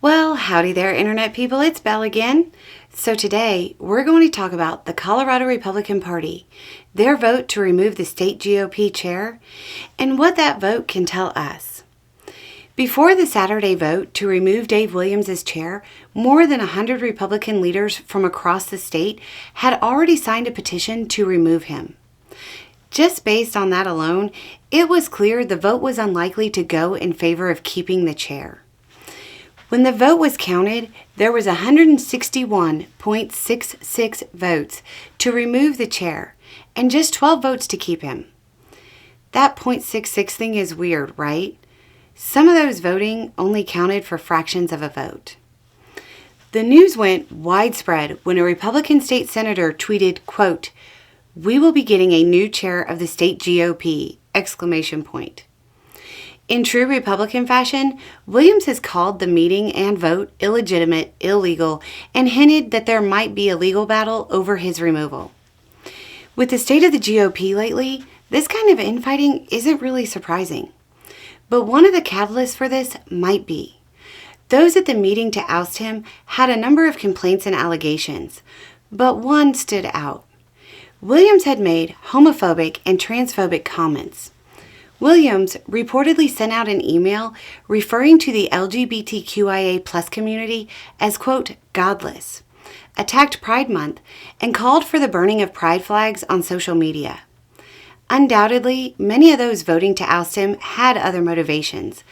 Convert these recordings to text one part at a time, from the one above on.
Well, howdy there, Internet people. It's Belle again. So today, we're going to talk about the Colorado Republican Party, their vote to remove the state GOP chair, and what that vote can tell us. Before the Saturday vote to remove Dave Williams as chair, more than 100 Republican leaders from across the state had already signed a petition to remove him. Just based on that alone, it was clear the vote was unlikely to go in favor of keeping the chair. When the vote was counted, there was 161.66 votes to remove the chair and just 12 votes to keep him. That .66 thing is weird, right? Some of those voting only counted for fractions of a vote. The news went widespread when a Republican state senator tweeted, quote, "We will be getting a new chair of the state GOP!" In true Republican fashion, Williams has called the meeting and vote illegitimate, illegal, and hinted that there might be a legal battle over his removal. With the state of the GOP lately, this kind of infighting isn't really surprising. But one of the catalysts for this might be. Those at the meeting to oust him had a number of complaints and allegations, but one stood out. Williams had made homophobic and transphobic comments. Williams reportedly sent out an email referring to the LGBTQIA+ community as, quote, godless, attacked Pride Month, and called for the burning of pride flags on social media. Undoubtedly, many of those voting to oust him had other motivations,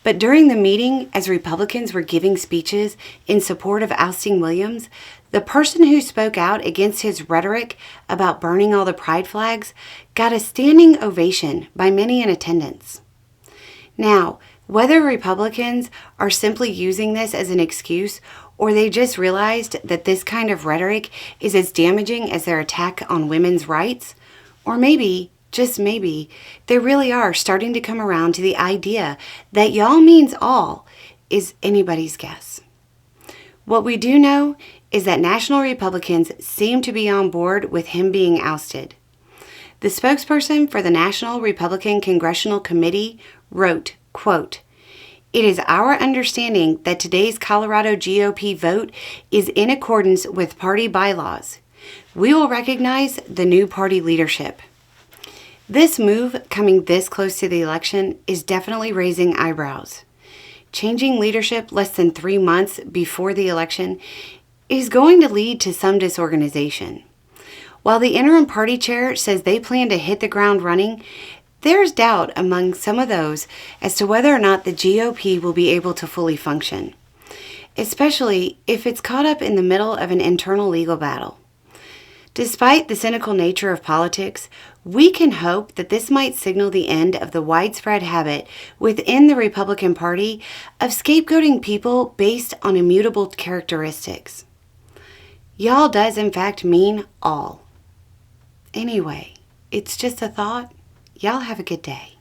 but during the meeting, as Republicans were giving speeches in support of ousting Williams, the person who spoke out against his rhetoric about burning all the pride flags got a standing ovation by many in attendance. Now, whether Republicans are simply using this as an excuse or they just realized that this kind of rhetoric is as damaging as their attack on women's rights, or maybe, just maybe, they really are starting to come around to the idea that y'all means all is anybody's guess. What we do know is that national Republicans seem to be on board with him being ousted. The spokesperson for the National Republican Congressional Committee wrote, quote, "It is our understanding that today's Colorado GOP vote is in accordance with party bylaws. We will recognize the new party leadership." This move, coming this close to the election, is definitely raising eyebrows. Changing leadership less than 3 months before the election is going to lead to some disorganization. While the interim party chair says they plan to hit the ground running, there's doubt among some of those as to whether or not the GOP will be able to fully function, especially if it's caught up in the middle of an internal legal battle. Despite the cynical nature of politics, we can hope that this might signal the end of the widespread habit within the Republican Party of scapegoating people based on immutable characteristics. Y'all does in fact mean all. Anyway, it's just a thought. Y'all have a good day.